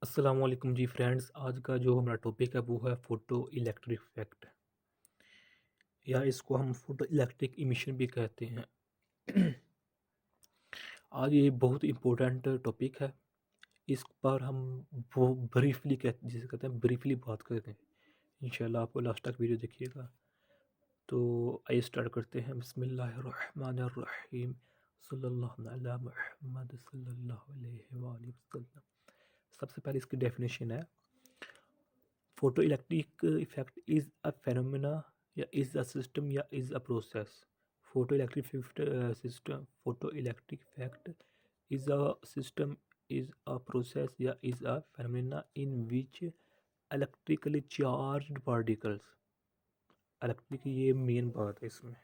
अस्सलाम वालेकुम जी फ्रेंड्स। आज का जो हमारा टॉपिक है वो है फ़ोटो इलेक्ट्रिक इफ़ेक्ट, या इसको हम फ़ोटो इलेक्ट्रिक इमिशन भी कहते हैं। आज ये बहुत इम्पोर्टेंट टॉपिक है। इस पर हम वो ब्रीफली जिसे कहते हैं ब्रीफली बात करते हैं। इंशाल्लाह आपको लास्ट तक वीडियो देखिएगा। तो आइए स्टार्ट करते हैं। बिस्मिल्लाहिर्रहमानिर्रहीम। सल्लल्लाहु अला मुहम्मद सल्लल्लाहु अलैहि वसल्लम। सबसे पहले इसकी डेफिनेशन है, photoelectric effect is a phenomena, या is a system, या is a process. Photoelectric effect is a system, is a process, या is a phenomena in which electrically charged particles, electric ये मेन बात है इसमें,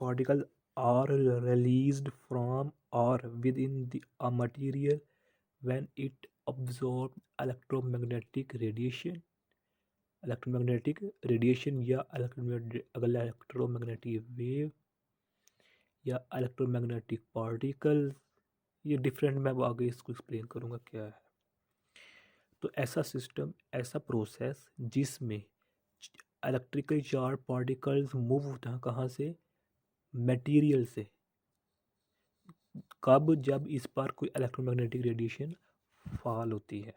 particles are released from or within a material when it absorbs electromagnetic radiation, या electromagnetic wave या electromagnetic particles. ये different, मैं वो आगे इसको एक्सप्लेन करूँगा क्या है। तो ऐसा सिस्टम, ऐसा प्रोसेस जिसमें इलेक्ट्रिकल चार्ज पार्टिकल्स मूव होता है कहाँ से, मटेरियल से। कब, जब इस पर कोई इलेक्ट्रोमैग्नेटिक रेडिएशन फॉल होती है।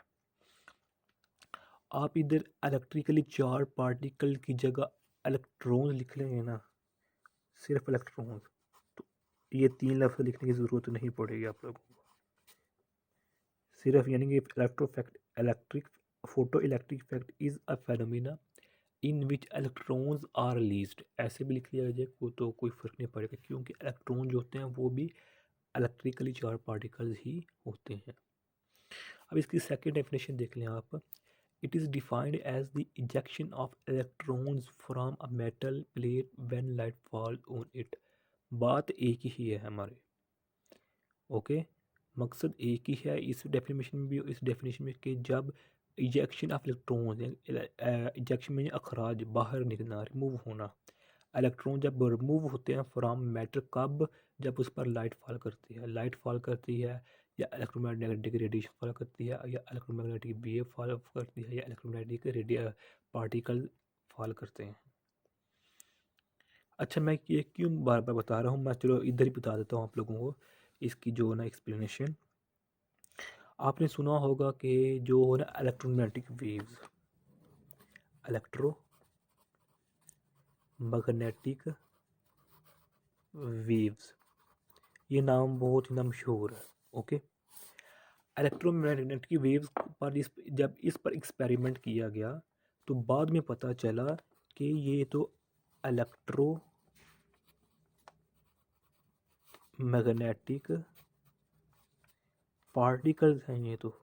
आप इधर इलेक्ट्रिकली चार्ज पार्टिकल की जगह इलेक्ट्रॉन लिख लेंगे ना, सिर्फ इलेक्ट्रॉन, तो ये 3 लफ्ज़ लिखने की ज़रूरत नहीं पड़ेगी आप लोगों को। सिर्फ यानी कि electric photo electric effect is a phenomena in which electrons are released, ऐसे भी लिख लिया जाए को तो कोई फ़र्क नहीं पड़ेगा, क्योंकि इलेक्ट्रॉन जो होते हैं वो भी इलेक्ट्रिकली चार्ज पार्टिकल्स ही होते हैं। अब इसकी सेकंड डेफिनेशन देख लें आप। It is defined as the ejection of electrons from a metal plate when light fall on it. बात एक ही है हमारे, ओके, मकसद एक ही है इस डेफिनेशन में भी, इस डेफिनेशन में, कि जब इजेक्शन ऑफ इलेक्ट्रॉन, इजेक्शन में अखराज, बाहर निकलना, रिमूव होना, इलेक्ट्रॉन जब रिमूव होते हैं फ्रॉम मैटर, कब, जब उस पर लाइट फॉल करती है, लाइट फॉल करती है, या इलेक्ट्रोमैग्नेटिक रेडिएशन फॉल करती है, या इलेक्ट्रोमैग्नेटिक वेव फॉल करती है, या इलेक्ट्रोमैग्नेटिक पार्टिकल फॉल करते हैं। अच्छा, मैं ये क्यों बार बार बता रहा हूँ, मैं चलो इधर ही बता देता हूँ आप लोगों को इसकी जो ना एक्सप्लेनेशन। आपने सुना होगा कि जो हो ना इलेक्ट्रोमैग्नेटिक वेव्स, इलेक्ट्रोमैग्नेटिक वेव्स, ये नाम बहुत ही ना मशहूर है, ओके। इलेक्ट्रोमैग्नेटिक वेव्स पर जब इस पर एक्सपेरिमेंट किया गया तो बाद में पता चला कि ये तो इलेक्ट्रोमैग्नेटिक पार्टिकल्स हैं। ये तो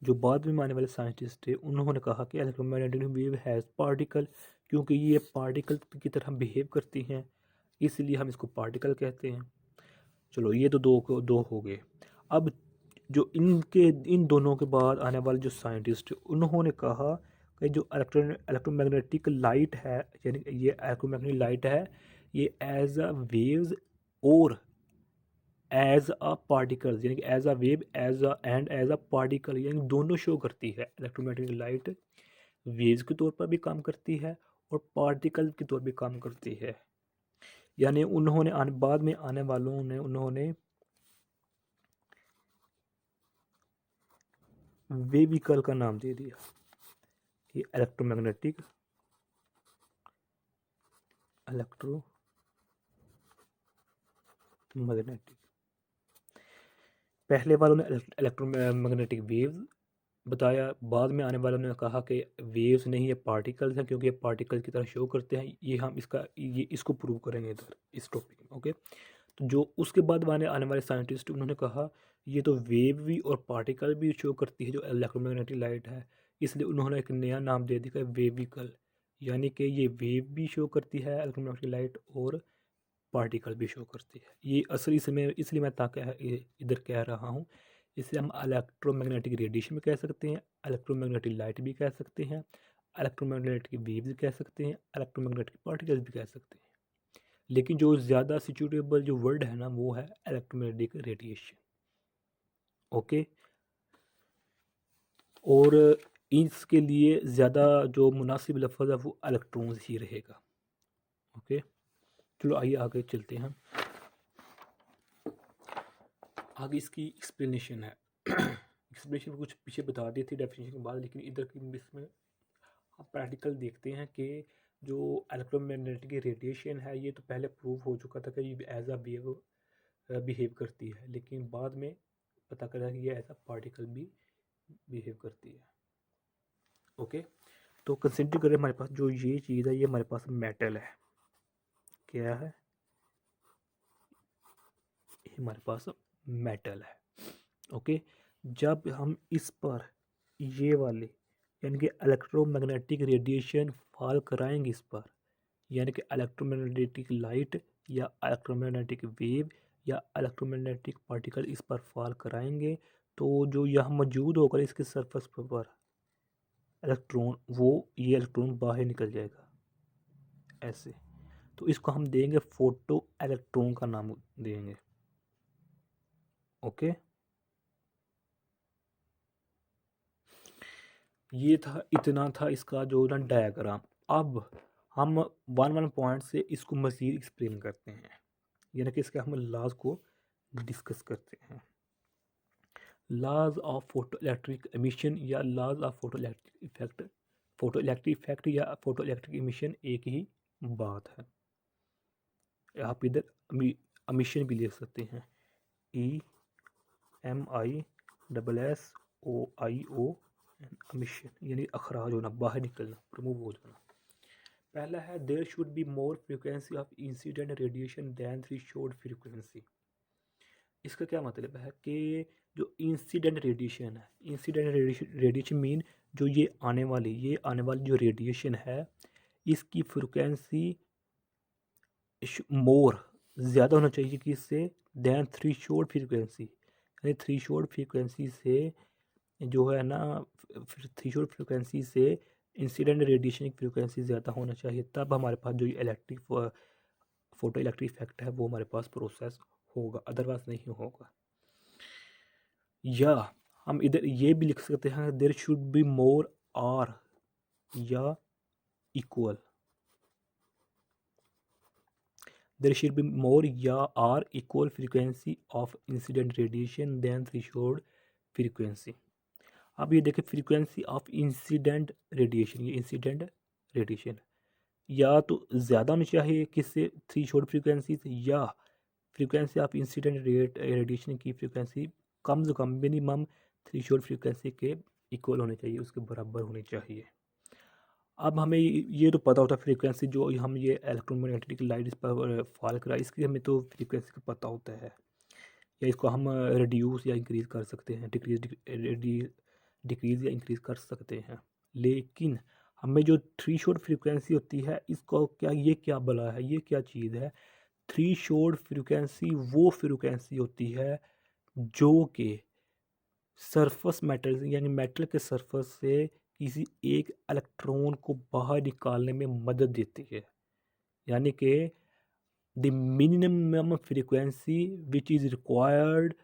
जो बाद में आने वाले साइंटिस्ट थे उन्होंने कहा कि इलेक्ट्रोमैग्नेटिक वेव हैज़ पार्टिकल, क्योंकि ये पार्टिकल की तरह बिहेव करती हैं, इसलिए हम इसको पार्टिकल कहते हैं। चलो, ये तो दो हो गए। अब जो इन दोनों के बाद आने वाले जो साइंटिस्ट, उन्होंने कहा कि जो इलेक्ट्रोमैग्नेटिक लाइट है, यानी ये इलेक्ट्रोमैग्नेटिक लाइट है, ये एज अ वेव्स और एज अ पार्टिकल्स, यानी कि as a wave, as a particle, यानी दोनों शो करती है। इलेक्ट्रोमैग्नेटिक लाइट वेव्स के तौर पर भी काम करती है और पार्टिकल के तौर पर भी काम करती है। यानी उन्होंने बाद में आने वालों ने उन्होंने वेविकल का नाम दे दिया कि इलेक्ट्रोमैग्नेटिक पहले वालों ने इलेक्ट्रोमैग्नेटिक वेव्स बताया, बाद में आने वालों ने कहा कि वेव्स नहीं, ये पार्टिकल्स हैं, क्योंकि ये पार्टिकल की तरह शो करते हैं। ये इसको प्रूव करेंगे इधर इस टॉपिक में, ओके। तो जो उसके बाद आने आने वाले साइंटिस्ट, उन्होंने कहा ये तो वेव भी और पार्टिकल भी शो करती है जो इलेक्ट्रोमैग्नेटिक लाइट है, इसलिए उन्होंने एक नया नाम दे दिया वेविकल। यानी कि ये वेव भी शो करती है इलेक्ट्रोमैग्नेटिक लाइट, और पार्टिकल भी शो करती है। ये असल इसलिए मैं ताकि इधर कह रहा हूँ। इसे हम इलेक्ट्रोमैग्नेटिक रेडिएशन भी कह सकते हैं, इलेक्ट्रोमैग्नेटिक लाइट भी कह सकते हैं, इलेक्ट्रोमैग्नेटिक वेव भी कह सकते हैं, इलेक्ट्रोमैग्नेटिक पार्टिकल्स भी कह सकते हैं। लेकिन जो ज़्यादा सिचुएबल जो वर्ड है ना वो है इलेक्ट्रोमैग्नेटिक रेडिएशन। ओके, और इसके लिए ज़्यादा जो मुनासिब लफ्ज़ है वो इलेक्ट्रॉन्स ही रहेगा। ओके, चलो आइए आगे चलते हैं। आगे इसकी एक्सप्लेनेशन है। एक्सप्लेनेशन कुछ पीछे बता दी थी डेफिनेशन के बाद, लेकिन इधर की इसमें हम प्रैक्टिकल देखते हैं कि जो इलेक्ट्रोमैग्नेटिक रेडिएशन है ये तो पहले प्रूव हो चुका था कि ये एज अ बिहेव करती है, लेकिन बाद में पता करा कि ये एज अ पार्टिकल भी बिहेव करती है। ओके, तो कंसिडर करें हमारे पास जो ये चीज़ है ये हमारे पास मेटल है। क्या है? ये हमारे पास मेटल है। ओके, जब हम इस पर ये वाले यानी कि इलेक्ट्रोमैग्नेटिक रेडिएशन फॉल कराएंगे इस पर, यानी कि इलेक्ट्रोमैग्नेटिक लाइट या इलेक्ट्रोमैग्नेटिक वेव या इलेक्ट्रोमैग्नेटिक पार्टिकल इस पर फॉल कराएंगे, तो जो यहाँ मौजूद होकर इसके सरफेस पर इलेक्ट्रॉन, वो ये इलेक्ट्रॉन बाहर निकल जाएगा ऐसे। तो इसको हम देंगे फोटो इलेक्ट्रॉन का नाम देंगे। ओके, ये था, इतना था इसका जो ना डायग्राम। अब हम वन वन पॉइंट से इसको मज़ीद एक्सप्लेन करते हैं, यानी कि इसके हम लॉज को डिस्कस करते हैं। Laws of photoelectric emission या laws of photo electric effect. Photo electric effect या फोटो इलेक्ट्रिक एमिशन एक ही बात है। आप इधर एमिशन भी लिख सकते हैं, EMISSOIO, एमिशन यानी अखराज होना, बाहर निकलना, रिमूव हो जाना। पहला है there should be more frequency of incident radiation than threshold frequency. इसका क्या मतलब है कि जो इंसिडेंट रेडिएशन है, इंसिडेंट रेडिएशन मीन जो ये आने वाली जो रेडिएशन है इसकी फ्रिक्वेंसी मोर ज़्यादा होना चाहिए कि इससे दैन थ्रेशोल्ड फ्रीक्वेंसी, यानी थ्रेशोल्ड फ्रीक्वेंसी से जो है ना, थ्रेशोल्ड फ्रीक्वेंसी से इंसिडेंट रेडिएशन की फ्रीक्वेंसी ज़्यादा होना चाहिए, तब हमारे पास जो इलेक्ट्रिक फोटो इलेक्ट्रिक इफेक्ट है वो हमारे पास प्रोसेस होगा, अदरवाइज नहीं होगा। या हम इधर ये भी लिख सकते हैं there should be more or या equal, there should be more या or equal frequency of incident radiation than threshold frequency. अब ये देखें फ्रीक्वेंसी ऑफ इंसिडेंट रेडिएशन, ये इंसिडेंट रेडिएशन या तो ज़्यादा होनी चाहिए किससे, थ्रेशोल्ड फ्रीक्वेंसी से, या फ्रीक्वेंसी ऑफ इंसिडेंट रेडिएशन की फ्रीक्वेंसी कम से कम मिनिमम थ्रेशोल्ड फ्रीक्वेंसी के इक्वल होनी चाहिए, उसके बराबर होनी चाहिए। अब हमें ये तो पता होता है फ्रीक्वेंसी जो हम ये इलेक्ट्रोमैग्नेटिक लाइट इस पर फॉल करा, इसकी हमें तो फ्रीक्वेंसी का पता होता है, या इसको हम रिड्यूस या इंक्रीज़ कर सकते हैं, डिक्रीज़ या इंक्रीज़ कर सकते हैं। लेकिन हमें जो थ्रेशोल्ड फ्रीक्वेंसी होती है इसको क्या बला है, ये क्या चीज़ है? थ्रेशोल्ड फ्रीक्वेंसी वो फ्रीक्वेंसी होती है जो कि सरफेस मेटल यानी मेटल के सरफेस से किसी एक इलेक्ट्रॉन को बाहर निकालने में मदद देती है, यानी कि the minimum frequency which is required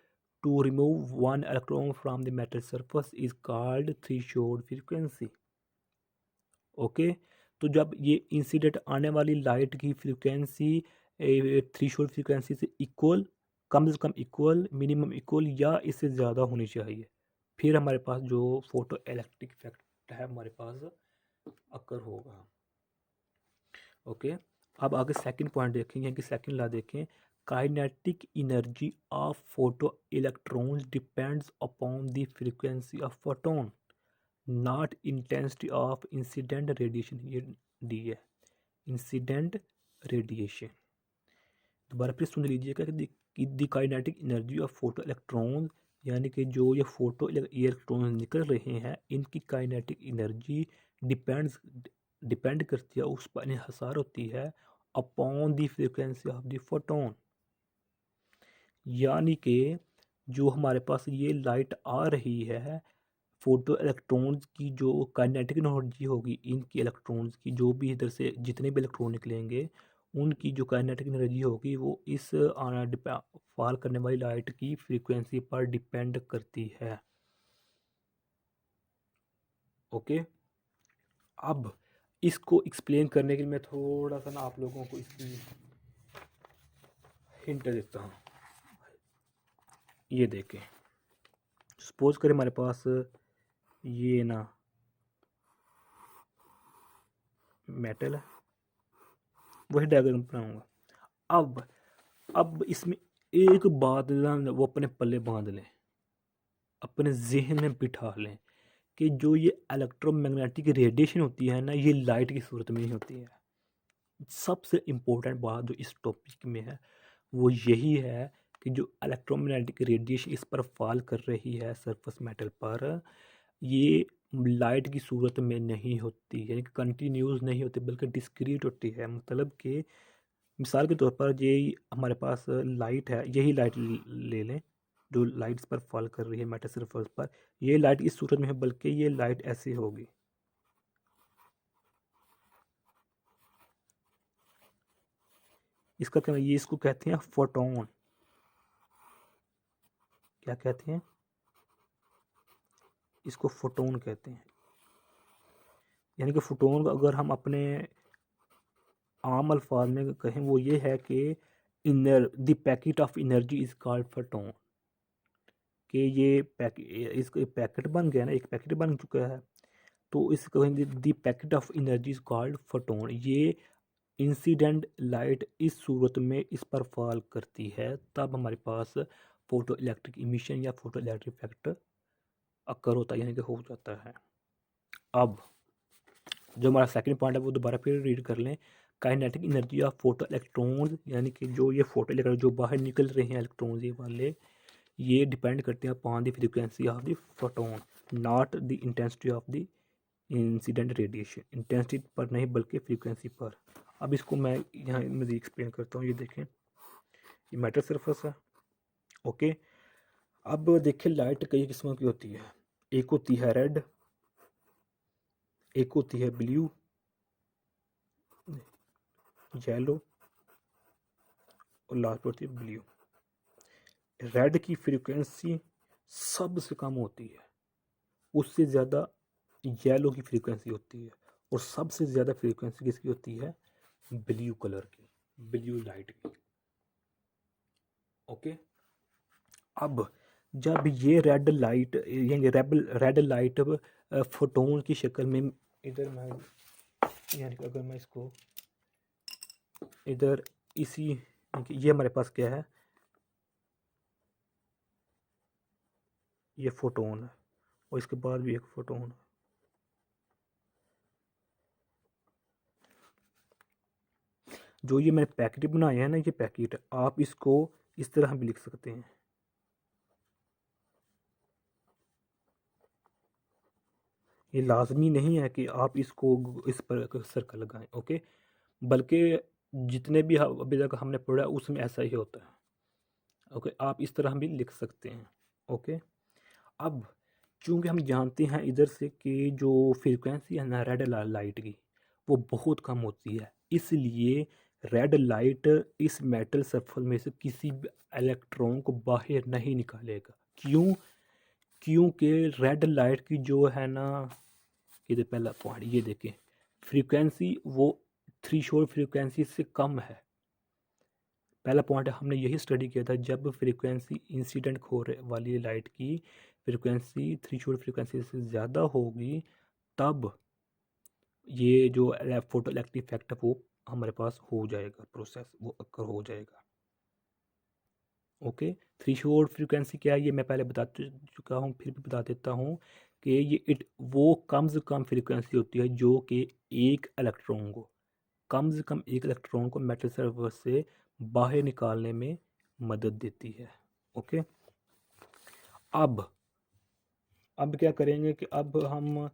to remove one electron from the metal surface is called threshold frequency। Okay, तो जब ये इंसिडेंट आने वाली लाइट की फ्रीक्वेंसी थ्रेशोल्ड फ्रीक्वेंसी से इक्वल, कम से कम इक्वल, मिनिमम इक्वल या इससे ज़्यादा होनी चाहिए, फिर हमारे पास जो फोटो इलेक्ट्रिक इफेक्ट है हमारे पास अकर होगा। ओके, अब आगे सेकंड पॉइंट देखेंगे कि सेकंड लॉ देखें, kinetic energy of photo electrons depends upon the frequency of photon not intensity of incident radiation. ये डी है, इंसिडेंट रेडिएशन। दोबारा फिर सुन लीजिएगा कि the kinetic energy of photo electrons, यानी कि जो ये फोटो इलेक्ट्रॉन्स निकल रहे हैं इनकी काइनेटिक एनर्जी डिपेंड करती है, उस पर इन्हिसार होती है upon the frequency of the photon. यानी कि जो हमारे पास ये लाइट आ रही है, फोटो इलेक्ट्रॉन्स की जो काइनेटिक एनर्जी होगी इनकी इलेक्ट्रॉन्स की, जो भी इधर से जितने भी इलेक्ट्रॉन निकलेंगे उनकी जो काइनेटिक एनर्जी होगी वो इस फॉल करने वाली लाइट की फ्रीक्वेंसी पर डिपेंड करती है। ओके, अब इसको एक्सप्लेन करने के लिए मैं थोड़ा सा ना आप लोगों को इसकी हिंट देता हूँ। ये देखें, सपोज करें हमारे पास ये ना मेटल है, वही डायग्राम बनाऊंगा। अब इसमें एक बात ना वो अपने पल्ले बांध लें, अपने जहन में बिठा लें कि जो ये इलेक्ट्रोमैग्नेटिक रेडिएशन होती है ना, ये लाइट की सूरत में ही होती है। सबसे इम्पोर्टेंट बात जो इस टॉपिक में है वो यही है कि जो इलेक्ट्रोमैग्नेटिक रेडिएशन इस पर फॉल कर रही है सरफेस मेटल पर, ये लाइट की सूरत में नहीं होती, यानी कि कंटिन्यूस नहीं होती, बल्कि डिस्क्रीट होती है। मतलब कि मिसाल के तौर पर ये हमारे पास लाइट है, यही लाइट ले लें जो लाइट्स पर फॉल कर रही है मेटल सरफेस पर, ये लाइट इस सूरत में है, बल्कि ये लाइट ऐसी होगी। इसका क्या, ये इसको कहते हैं फोटोन। क्या कहते हैं इसको? फोटोन कहते हैं। यानी कि फोटोन अगर हम अपने आम अल्फाज में कहें वो ये है कि inner the packet of energy is called photon. कि ये इसका पैकेट बन गया ना, एक पैकेट बन चुका है, तो इसको कहेंगे the packet of energy is called photon. ये इंसिडेंट लाइट इस सूरत में इस पर फॉल करती है, तब हमारे पास फोटो इलेक्ट्रिक इमिशन या फोटो इलेक्ट्रिक इफेक्ट अकर होता है, यानी कि हो जाता है। अब जो हमारा सेकंड पॉइंट है वो दोबारा फिर रीड कर लें। Kinetic energy of photo electrons, यानी कि जो ये फोटो इलेक्ट्रॉन जो बाहर निकल रहे हैं इलेक्ट्रॉन्स ये वाले, ये डिपेंड करते हैं upon the frequency of the photon, not the intensity of the incident radiation. Intensity पर नहीं बल्कि फ्रीक्वेंसी पर। अब इसको मैं यहाँ मज़ीद एक्सप्लेन करता हूँ। ये देखें, ये मेटल सरफेस है। ओके, अब देखें लाइट कई किस्मों की होती है। एक होती है रेड, एक होती है ब्लू, येलो और लास्ट होती है ब्लू। रेड की फ्रीक्वेंसी सबसे कम होती है, उससे ज़्यादा येलो की फ्रीक्वेंसी होती है, और सबसे ज़्यादा फ्रीक्वेंसी किसकी होती है? ब्लू कलर की, ब्लू लाइट की। ओके, अब जब ये रेड लाइट यानी रेड लाइट फोटोन की शक्ल में इधर मैं, यानी कि अगर मैं इसको इधर इसी, ये हमारे पास क्या है, ये फोटोन है, और इसके बाद भी एक फोटोन है। जो ये मैंने पैकेट बनाया है ना, ये पैकेट आप इसको इस तरह भी लिख सकते हैं। ये लाजमी नहीं है कि आप इसको इस पर सर्कल लगाएं। ओके, बल्कि जितने भी अभी तक हमने पढ़ा उसमें ऐसा ही होता है। ओके, आप इस तरह भी लिख सकते हैं। ओके, अब चूंकि हम जानते हैं इधर से कि जो फ्रीक्वेंसी है ना रेड लाइट की वो बहुत कम होती है, इसलिए रेड लाइट इस मेटल सरफेस में से किसी भी इलेक्ट्रॉन को बाहर नहीं निकालेगा। क्यों? क्योंकि रेड लाइट की जो है ना, ये तो पहला पॉइंट, ये देखें फ्रीक्वेंसी वो थ्रेशोल्ड फ्रीक्वेंसी से कम है। पहला पॉइंट हमने यही स्टडी किया था, जब फ्रीक्वेंसी इंसिडेंट हो वाली लाइट की फ्रीक्वेंसी थ्रेशोल्ड फ्रीक्वेंसी से ज़्यादा होगी, तब ये जो फोटो इलेक्ट्रिक इफेक्ट है वो हमारे पास हो जाएगा, प्रोसेस वो अक्कर हो जाएगा। ओके, थ्रेशोल्ड फ्रीक्वेंसी क्या है ये मैं पहले बता चुका हूँ, फिर भी बता देता हूँ कि ये वो कम से कम फ्रीक्वेंसी होती है जो कि एक इलेक्ट्रॉन को, कम से कम एक इलेक्ट्रॉन को मेटल सरफेस से बाहर निकालने में मदद देती है। ओके, अब क्या करेंगे कि अब हम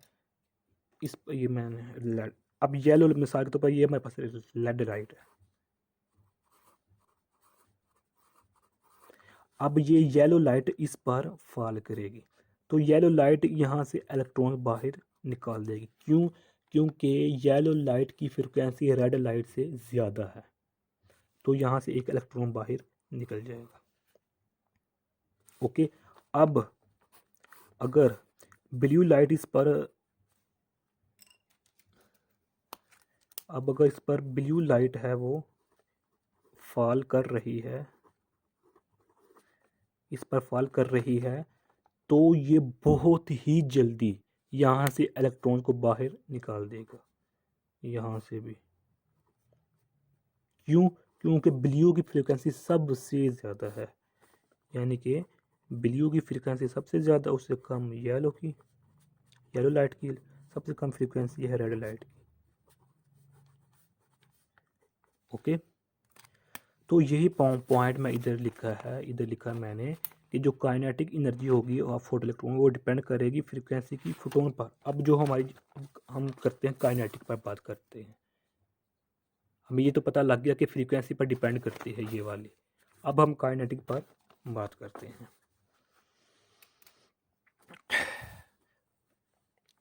इस ये मैंने अब येलो मिसाल के तौर पर ये हमारे पास लेड लाइट है। अब ये येलो लाइट इस पर फॉल करेगी, तो येलो लाइट यहाँ से इलेक्ट्रॉन बाहर निकाल देगी। क्यों? क्योंकि येलो लाइट की फ्रिक्वेंसी रेड लाइट से ज़्यादा है। तो यहाँ से एक इलेक्ट्रॉन बाहर निकल जाएगा। ओके, अब अगर ब्लू लाइट इस पर ब्लू लाइट है वो फॉल कर रही है, इस पर फॉल कर रही है, तो ये बहुत ही जल्दी यहाँ से इलेक्ट्रॉन को बाहर निकाल देगा, यहाँ से भी। क्यों? क्योंकि ब्लू की फ्रीक्वेंसी सबसे ज़्यादा है, यानी कि ब्लू की फ्रीक्वेंसी सबसे ज़्यादा, उससे कम येलो लाइट की सबसे कम फ्रीक्वेंसी है रेड लाइट की। ओके, तो यही पॉइंट मैं इधर लिखा है, इधर लिखा मैंने कि जो काइनेटिक एनर्जी होगी ऑफ फोटो इलेक्ट्रॉन वो डिपेंड करेगी फ्रीक्वेंसी की फोटोन पर। अब जो हम करते हैं काइनेटिक पर बात करते हैं, हमें ये तो पता लग गया कि फ्रीक्वेंसी पर डिपेंड करती है ये वाली। अब हम काइनेटिक पर बात करते हैं।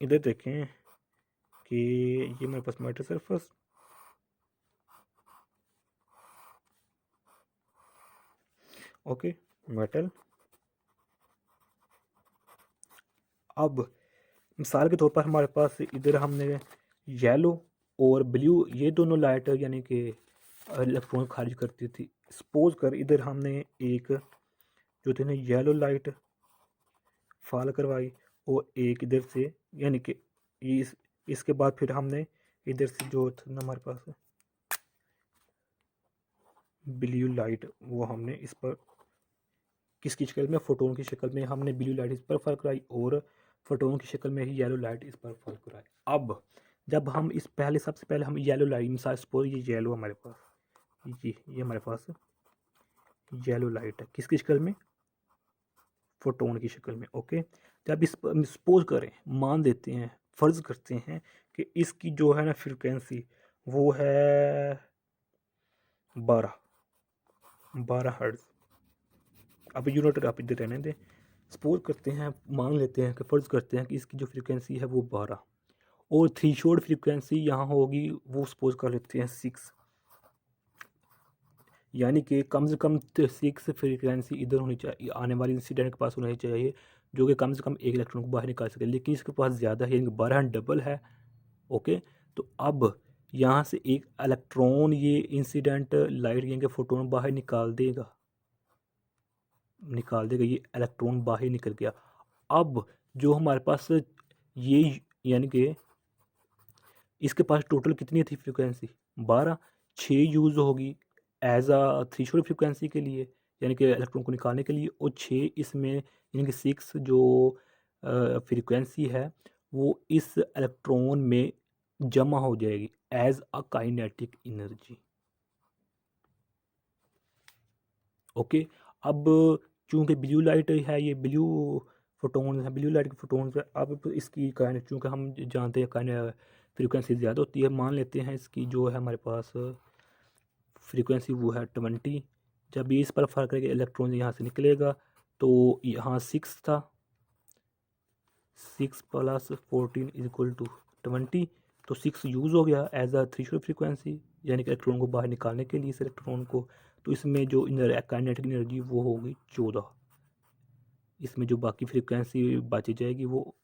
इधर देखें कि ये मेरे पास मेटल सरफेस, ओके, मेटल। अब मिसाल के तौर पर हमारे पास इधर हमने येलो और ब्लू ये दोनों लाइट यानी कि इलेक्ट्रॉन खारिज करती थी। सपोज कर इधर हमने एक जो थे ना येलो लाइट फॉल करवाई और एक इधर से, यानी कि इसके बाद फिर हमने इधर से जो था ना हमारे पास ब्लू लाइट, वो हमने इस पर किसकी शक्ल में, फोटोन की शक्ल में हमने ब्लू लाइट इस पर फॉल कराई और फोटोन की शक्ल में ही येलो लाइट इस पर फॉल कराई। अब जब हम सबसे पहले हम येलो लाइट, मिसाल सपोज ये येलो हमारे पास, ये हमारे पास येलो लाइट है किसकी शक्ल में, फोटोन की शक्ल में। ओके, जब इस सपोज करें, मान देते हैं, फर्ज करते हैं कि इसकी जो है ना फ्रिक्वेंसी वो है 12 हर्ट्ज। अब यूनिट आप इधर रहने दें, सपोज करते हैं, मान लेते हैं कि फ़र्ज़ करते हैं कि इसकी जो फ्रीक्वेंसी है वो 12 और थ्रेशोल्ड फ्रीक्वेंसी यहाँ होगी वो सपोज कर लेते हैं 6, यानी कि कम से कम 6 फ्रीक्वेंसी इधर होनी चाहिए, आने वाली इंसिडेंट के पास होनी चाहिए, जो कि कम से कम एक इलेक्ट्रॉन को बाहर निकाल सके, लेकिन इसके पास ज़्यादा है, यानी 12 डबल है। ओके, तो अब यहाँ से एक इलेक्ट्रॉन ये इंसिडेंट लाइट यानी कि फोटोन बाहर निकाल देगा, ये इलेक्ट्रॉन बाहर निकल गया। अब जो हमारे पास ये यानी कि इसके पास टोटल कितनी थी फ्रीक्वेंसी, 12, 6 यूज़ होगी एज अ थ्रेशोल्ड फ्रीक्वेंसी के लिए, यानी कि इलेक्ट्रॉन को निकालने के लिए, और 6 इसमें यानी कि 6 जो फ्रीक्वेंसी है वो इस इलेक्ट्रॉन में जमा हो जाएगी as a kinetic energy. Okay, अब चूंकि ब्लू लाइट है, ये ब्लू फोटोन है, ब्लू लाइट के फोटोन है, अब इसकी काइनेट, चूँकि हम जानते हैं काइनेट फ्रीक्वेंसी ज़्यादा होती है, मान लेते हैं इसकी जो है हमारे पास फ्रीक्वेंसी वो है 20। जब ये इस पर फर्क करके इलेक्ट्रॉन यहाँ से निकलेगा तो यहाँ 6 था, 6 + 14 = 20, तो 6 यूज़ हो गया एज अ थ्रेशोल्ड फ्रीक्वेंसी, यानी कि इलेक्ट्रॉन को बाहर निकालने के लिए इस इलेक्ट्रॉन को। तो इसमें जो काइनेटिक एनर्जी वो होगी 14, इसमें जो बाकी फ्रीक्वेंसी बची जाएगी वो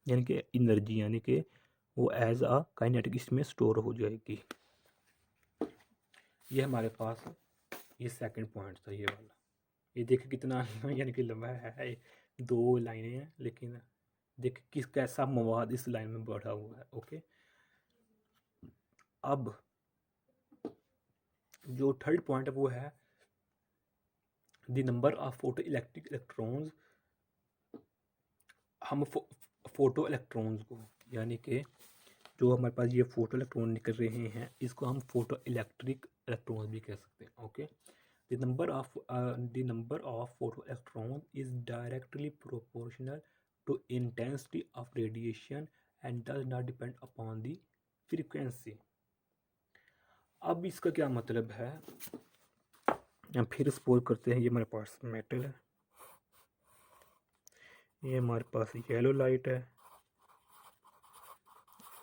यानी कि एनर्जी, यानी कि वो एज अ काइनेटिक इसमें स्टोर हो जाएगी। ये हमारे पास ये सेकंड पॉइंट था, ये वाला। ये देखिए कितना यानी कि लंबा है, 2 लाइनें हैं, लेकिन देखिए किस कैसा मवाद इस लाइन में बढ़ा हुआ है। ओके, अब जो थर्ड पॉइंट है वो है the number of photo electric electrons. हम फोटो इलेक्ट्रॉन्स को, यानी कि जो हमारे पास ये फोटो इलेक्ट्रॉन निकल रहे हैं, इसको हम फोटो इलेक्ट्रिक इलेक्ट्रॉन्स भी कह सकते हैं। Okay, the number of photoelectrons is directly proportional to intensity of radiation and does not depend upon the frequency। अब इसका क्या मतलब है, हम फिर सपोज करते हैं, ये हमारे पास मेटल है, ये हमारे पास येलो लाइट है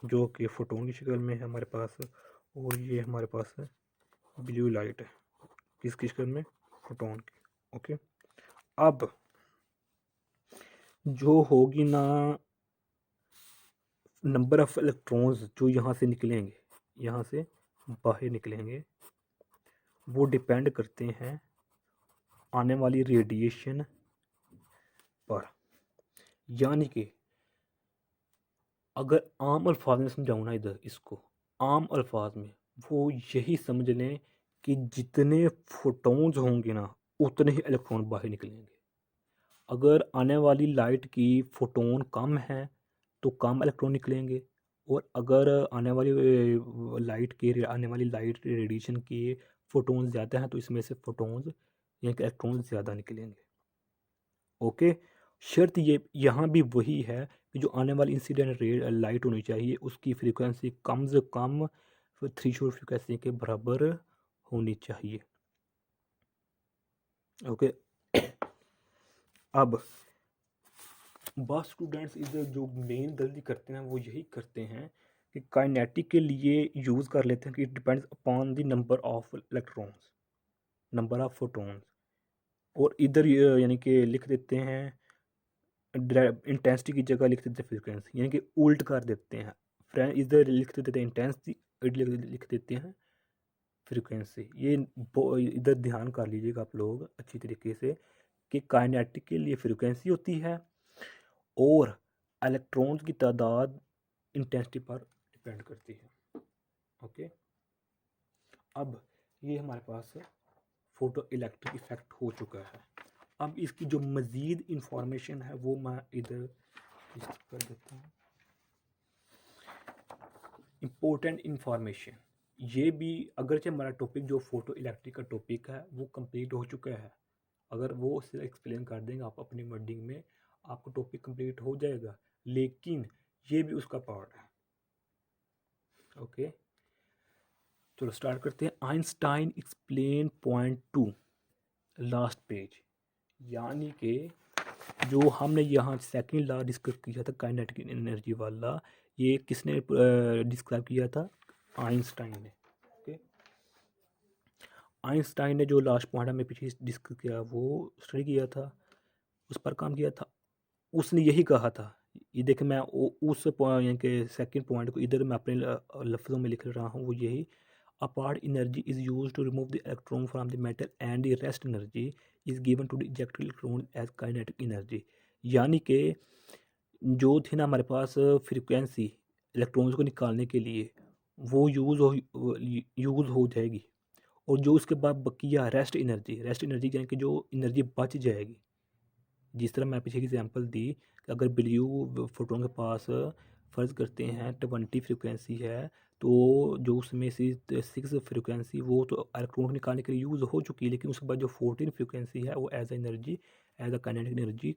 जो कि फोटोन की शक्ल में है हमारे पास, और ये हमारे पास ब्लू लाइट है। किसकी शक्ल में, फोटोन की। ओके, अब जो होगी ना नंबर ऑफ इलेक्ट्रॉन्स जो यहाँ से निकलेंगे, यहाँ से बाहर निकलेंगे, वो डिपेंड करते हैं आने वाली रेडिएशन पर। यानी कि अगर आम अल्फाज में समझाऊँ ना इधर इसको, आम अल्फाज में वो यही समझ लें कि जितने फोटॉन्स होंगे ना उतने ही इलेक्ट्रॉन बाहर निकलेंगे। अगर आने वाली लाइट की फोटोन कम है तो कम इलेक्ट्रॉन निकलेंगे, और अगर आने वाली लाइट रेडिएशन के फोटोन्स ज़्यादा हैं तो इसमें से फोटोन्स यानी कि इलेक्ट्रॉन ज़्यादा निकलेंगे। ओके, शर्त ये यहाँ भी वही है कि जो आने वाली इंसिडेंट लाइट होनी चाहिए उसकी फ्रीक्वेंसी कम से कम थ्रेशोल्ड फ्रीक्वेंसी के बराबर होनी चाहिए। ओके, अब बहुत स्टूडेंट्स इधर जो मेन गलती करते हैं वो यही करते हैं कि काइनेटिक के लिए यूज़ कर लेते हैं कि it depends upon the number of electrons, number of photons, और इधर यानी कि लिख देते हैं इंटेंसिटी की जगह लिख देते हैं फ्रीक्वेंसी, यानी कि उल्ट कर देते हैं। फ्रेंड इधर लिख देते हैं इंटेंसिटी, इधर लिख देते हैं फ्रीक्वेंसी। ये इधर ध्यान कर लीजिएगा आप लोग अच्छी तरीके से कि काइनेटिक के लिए फ्रीक्वेंसी होती है और इलेक्ट्रॉन्स की तादाद इंटेंसिटी पर डिपेंड करती है। ओके, अब ये हमारे पास फोटो इलेक्ट्रिक इफेक्ट हो चुका है। अब इसकी जो मज़ीद इंफॉर्मेशन है वो मैं इधर कर देता हूँ। इम्पोर्टेंट इंफॉर्मेशन, ये भी अगरचे हमारा टॉपिक जो फोटो इलेक्ट्रिक का टॉपिक है वो कंप्लीट हो चुका है, अगर वो उसे एक्सप्लेन कर देंगे आप अपनी वर्डिंग में आपको टॉपिक कंप्लीट हो जाएगा, लेकिन ये भी उसका पार्ट है। ओके, चलो स्टार्ट करते हैं। Einstein explain point 2 last page, यानी कि जो हमने यहाँ सेकंड लॉ डिस्कस किया था काइनेटिक एनर्जी वाला, ये किसने डिस्क्राइब किया था, आइंस्टाइन ने। ओके, आइंस्टाइन ने जो लास्ट पॉइंट हमें पीछे डिस्कस किया वो स्टडी किया था, उस पर काम किया था, उसने यही कहा था। ये देखिए मैं उस पॉइंट यानी कि सेकंड पॉइंट को इधर मैं अपने लफ्ज़ों में लिख रहा हूँ, वो यही apart energy is used to remove the electron from the metal and the rest energy is given to the ejected electron as kinetic energy। यानी कि जो थी ना हमारे पास फ्रीक्वेंसी इलेक्ट्रॉन्स को निकालने के लिए वो यूज़ हो जाएगी, और जो उसके बाद बकिया रेस्ट एनर्जी यानी कि जो एनर्जी बच जाएगी, जिस तरह मैं पीछे की एग्जांपल दी कि अगर ब्लू फोटोन के पास फ़र्ज़ करते हैं 20 फ्रीक्वेंसी है तो जो उसमें से 6 फ्रीक्वेंसी वो तो इलेक्ट्रॉन निकालने के लिए यूज़ हो चुकी है, लेकिन उसके बाद जो 14 फ्रीक्वेंसी है वो as energy as a kinetic energy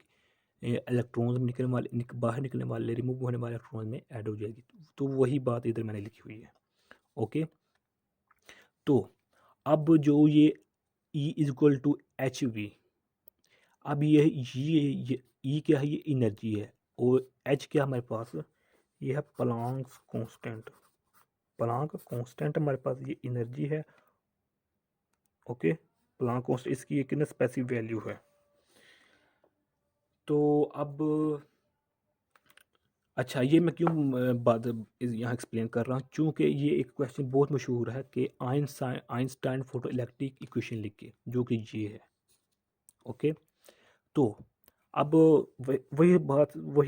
electron बाहर निकलने वाले रिमूव होने वाले इलेक्ट्रॉन में ऐड हो जाएगी। तो वही बात इधर मैंने लिखी हुई है। ओके, तो अब जो ये E is to h v, अब ये ई क्या है, ये एनर्जी है, और एच क्या हमारे पास, ये है प्लांक कांस्टेंट। प्लांक कांस्टेंट हमारे पास ये एनर्जी है। ओके, प्लांक कांस्टेंट इसकी एक स्पेसिफिक वैल्यू है। तो अब अच्छा, ये मैं क्यों बात यहाँ एक्सप्लेन कर रहा हूँ, क्योंकि ये एक क्वेश्चन बहुत मशहूर है कि आइंस्टाइन फोटो इलेक्ट्रिक इक्वेशन लिखिए, जो कि ये है। ओके, तो अब वही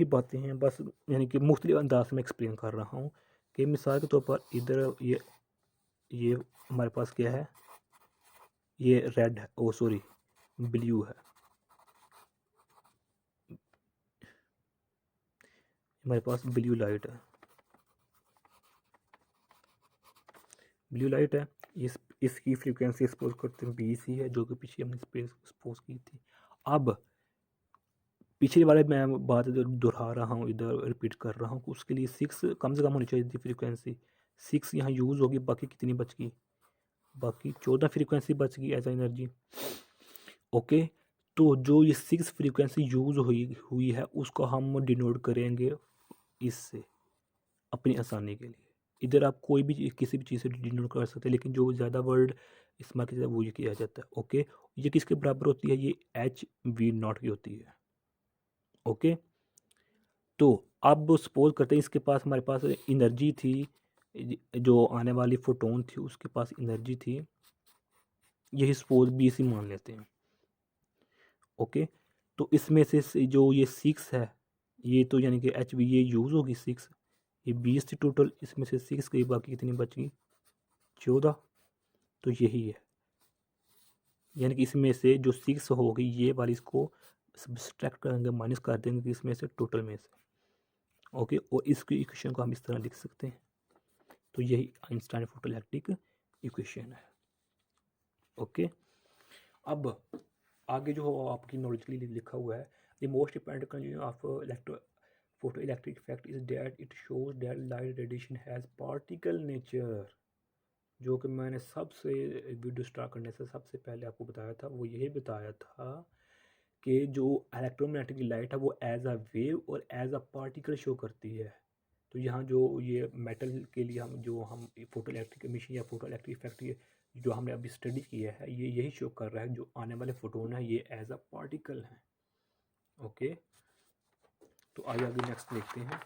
बातें हैं, बस यानी कि मुख्तलिफ अंदाज में एक्सप्लेन कर रहा हूँ कि मिसाल के तौर पर इधर ये हमारे पास क्या है, ये रेड है, ओ सॉरी ब्लू है, हमारे पास ब्लू लाइट है, इसकी फ्रीक्वेंसी एक्सपोज करते हैं 20 ही है, जो कि पीछे हमने एक्सपोज की थी। अब पिछले वाले मैं बात इधर दोहरा रहा हूँ, इधर रिपीट कर रहा हूँ कि उसके लिए 6 कम से कम होनी चाहिए थी फ्रीक्वेंसी, 6 यहाँ यूज़ होगी, बाकी कितनी बच गई, बाकी 14 फ्रीक्वेंसी बच गई एज एनर्जी। ओके, तो जो ये 6 फ्रीक्वेंसी यूज़ हुई है उसको हम डिनोट करेंगे इससे अपनी आसानी के लिए। इधर आप कोई भी किसी भी चीज़ से डिनोट कर सकते हैं, लेकिन जो ज़्यादा वर्ड इस्तेमाल किया जाता है वो ये किया जाता है। ओके, ये किसके बराबर होती है? ये HV0 की होती है। ओके, तो अब सपोज करते हैं इसके पास, हमारे पास एनर्जी थी, जो आने वाली फोटोन थी उसके पास एनर्जी थी, यही सपोज BC मान लेते हैं। ओके, तो इसमें से जो ये 6 है, ये तो यानी कि HV ये यूज़ होगी 6, ये 20 थी टोटल, इसमें से 6 गई, बाकी कितनी बच गई? 14। तो यही है, यानी कि इसमें से जो 6 होगी ये वाली, इसको सब्सट्रैक्ट करेंगे, माइनस कर देंगे इसमें से, टोटल में से। ओके, और इसकी इक्वेशन को हम इस तरह लिख सकते हैं। तो यही आइंस्टाइन फोटोइलेक्ट्रिक इक्वेशन है। ओके, अब आगे जो आपकी नॉलेज के लिए लिखा हुआ है, the most important condition of photo electric effect is that it shows that light radiation has particle nature. जो कि मैंने सबसे वीडियो स्टार्ट करने से सबसे पहले आपको बताया था, वो यही बताया था कि जो इलेक्ट्रोमैग्नेटिक लाइट है वो एज अ वेव और एज अ पार्टिकल शो करती है। तो यहाँ जो ये मेटल के लिए हम फोटो इलेक्ट्रिक एमिशन या फोटो इलेक्ट्रिक इफेक्ट ये जो हमने अभी स्टडी किया है, ये यही शो कर रहा है जो आने वाले फोटोन है ये एज अ पार्टिकल हैं। ओके, तो आइए आगे नेक्स्ट देखते हैं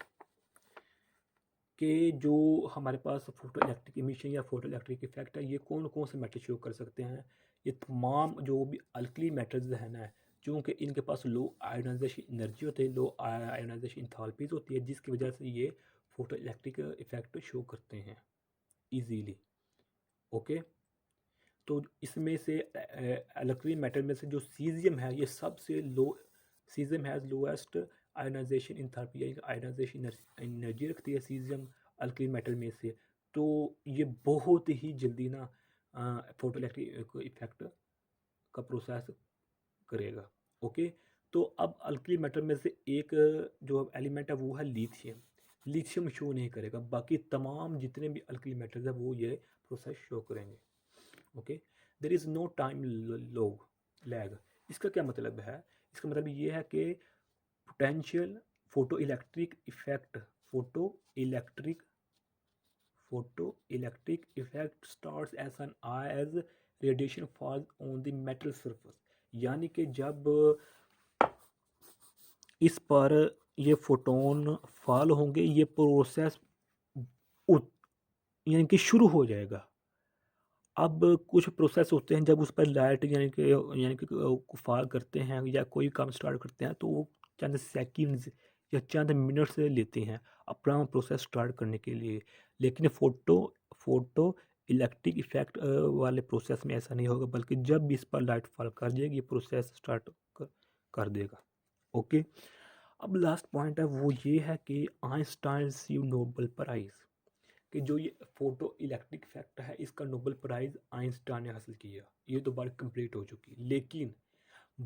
कि जो हमारे पास फोटो इलेक्ट्रिक एमिशन या फोटो इलेक्ट्रिक इफेक्ट है ये कौन कौन से मेटल शो कर सकते हैं। ये तमाम जो भी अल्कली मेटल्स है ना, चूँकि इनके पास लो आयोनाइजेशन एनर्जी होती है, लो आयोनाइजेशन इंथैल्पीज होती है, जिसकी वजह से ये फोटो इलेक्ट्रिक इफेक्ट शो करते हैं इजीली। ओके, तो इसमें से अल्कली मेटल में से जो सीजियम है ये सबसे low, caesium has lowest ionisation enthalpy, या आयोनाइजेशन एनर्जी रखती है सीजियम अल्कली मेटल में से। तो ये बहुत ही जल्दी ना फोटो इलेक्ट्रिक इफेक्ट का प्रोसेस करेगा। ओके, तो अब अल्कली मेटल में से एक जो एलिमेंट है वो है लिथियम। लिथियम शो नहीं करेगा, बाकी तमाम जितने भी अल्कली मेटल्स है वो ये प्रोसेस शो करेंगे। Okay, there is no time lag. इसका क्या मतलब है? इसका मतलब ये है कि potential photo electric effect, photo electric effect starts as radiation falls on the metal surface. यानी कि जब इस पर ये फोटोन फॉल होंगे, ये प्रोसेस यानी कि शुरू हो जाएगा। अब कुछ प्रोसेस होते हैं जब उस पर लाइट यानी कि फॉल करते हैं या कोई काम स्टार्ट करते हैं, तो वो चंद सेकंड्स या चंद मिनट्स लेते हैं अपना प्रोसेस स्टार्ट करने के लिए। लेकिन फोटो इलेक्ट्रिक इफेक्ट वाले प्रोसेस में ऐसा नहीं होगा, बल्कि जब भी इस पर लाइट फॉल कर जाएगी ये प्रोसेस स्टार्ट कर देगा। ओके, अब लास्ट पॉइंट है वो ये है कि आइंस्टाइन रिसीव नोबेल प्राइज़, कि जो ये फोटो इलेक्ट्रिक इफेक्ट है इसका नोबेल प्राइज़ आइंस्टाइन ने हासिल किया। ये तो बात कंप्लीट हो चुकी, लेकिन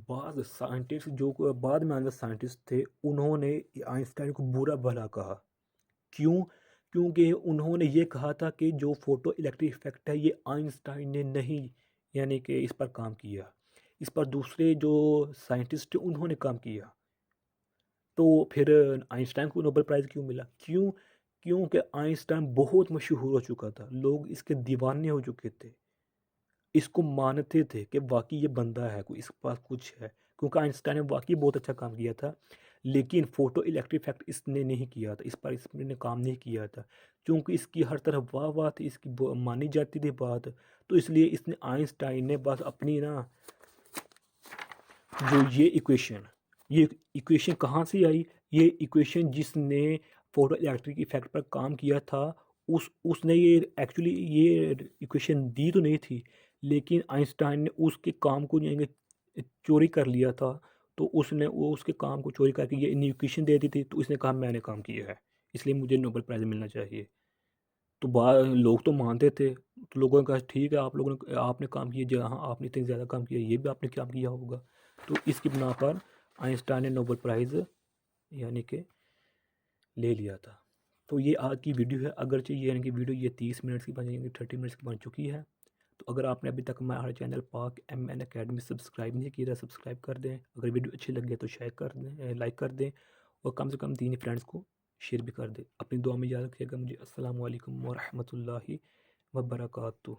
बाद साइंटिस्ट जो बाद में आने साइंटिस्ट थे उन्होंने आइंस्टाइन को बुरा भला कहा। क्यों? क्योंकि उन्होंने ये कहा था कि जो फोटो इलेक्ट्रिक इफेक्ट है ये आइंस्टाइन ने नहीं यानी कि इस पर काम किया, इस पर दूसरे जो साइंटिस्ट थे उन्होंने काम किया। तो फिर आइंस्टाइन को नोबेल प्राइज़ क्यों मिला? क्योंकि आइंस्टाइन बहुत मशहूर हो चुका था, लोग इसके दीवाने हो चुके थे, इसको मानते थे कि वाकई ये बंदा है, कोई इसके पास कुछ है, क्योंकि आइंस्टाइन ने वाकई बहुत अच्छा काम किया था। लेकिन फोटो इलेक्ट्रिक इफेक्ट इसने नहीं किया था, इस पर इसने काम नहीं किया था, क्योंकि इसकी हर तरफ वाह थी, इसकी मानी जाती थी बात। तो इसलिए इसने आइंस्टाइन ने बस अपनी ना जो ये इक्वेशन कहाँ से आई? ये इक्वेशन जिसने फोटो इलेक्ट्रिक इफेक्ट पर काम किया था उसने ये एक्चुअली ये इक्वेशन दी तो नहीं थी, लेकिन आइंस्टाइन ने उसके काम को यानी चोरी कर लिया था। तो उसने वो उसके काम को चोरी करके ये इक्वेशन दे दी थी, तो उसने कहा मैंने काम किया है, इसलिए मुझे नोबेल प्राइज़ मिलना चाहिए। तो लोग तो मानते थे, तो लोगों ने कहा ठीक है, आप लोगों ने आपने काम किया, जहाँ आपने इतने ज़्यादा काम किया ये भी आपने काम किया होगा। तो इसकी बिना पर आइंस्टाइन ने नोबेल प्राइज़ यानी कि ले लिया था। तो ये आज की वीडियो है, अगर चाहिए यानी कि वीडियो ये 30 मिनट्स की बन जाएंगी, 30 मिनट्स की बन चुकी है। तो अगर आपने अभी तक हमारे चैनल पाक MN अकेडमी सब्सक्राइब नहीं किया तो सब्सक्राइब कर दें, अगर वीडियो अच्छी लगे तो शेयर कर दें, लाइक कर दें, और कम से कम 3 फ्रेंड्स को शेयर भी कर दें। अपनी दुआ में याद रखिएगा मुझे। अस्सलाम वालेकुम व रहमतुल्लाहि व बरकातुहू।